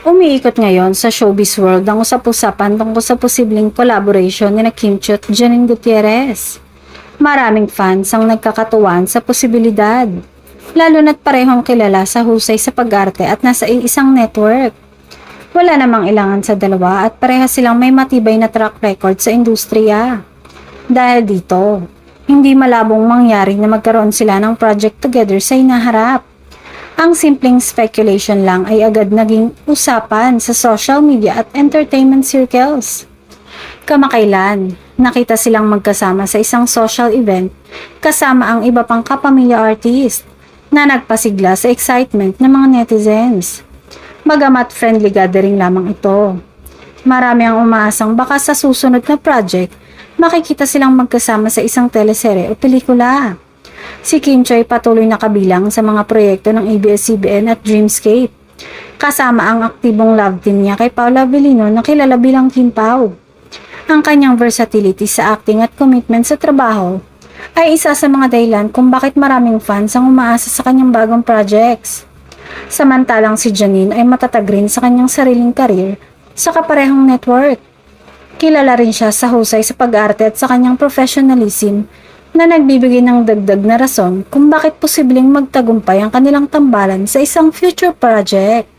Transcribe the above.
Umiikot ngayon sa showbiz world ang usap-usapan tungkol sa posibleng collaboration ni Kim Chiu at Janine Gutierrez. Maraming fans ang nagkakatuwaan sa posibilidad, lalo na't parehong kilala sa husay sa pag-arte at nasa isang network. Wala namang ilangan sa dalawa at parehas silang may matibay na track record sa industriya. Dahil dito, hindi malabong mangyari na magkaroon sila ng project together sa hinaharap. Ang simpleng speculation lang ay agad naging usapan sa social media at entertainment circles. Kamakailan, nakita silang magkasama sa isang social event kasama ang iba pang kapamilya artist na nagpasigla sa excitement ng mga netizens. Bagamat friendly gathering lamang ito, marami ang umaasang baka sa susunod na project makikita silang magkasama sa isang teleserye o pelikula. Si Kim Chiu ay patuloy na kabilang sa mga proyekto ng ABS-CBN at Dreamscape, kasama ang aktibong love team niya kay Paula Avellino na kilala bilang Kim Pao. Ang kanyang versatility sa acting at commitment sa trabaho ay isa sa mga dahilan kung bakit maraming fans ang umaasa sa kanyang bagong projects. Samantalang si Janine ay matatag rin sa kanyang sariling karir sa kaparehong network. Kilala rin siya sa husay sa pag-arte at sa kanyang professionalism na nagbibigay ng dagdag na rason kung bakit posibleng magtagumpay ang kanilang tambalan sa isang future project.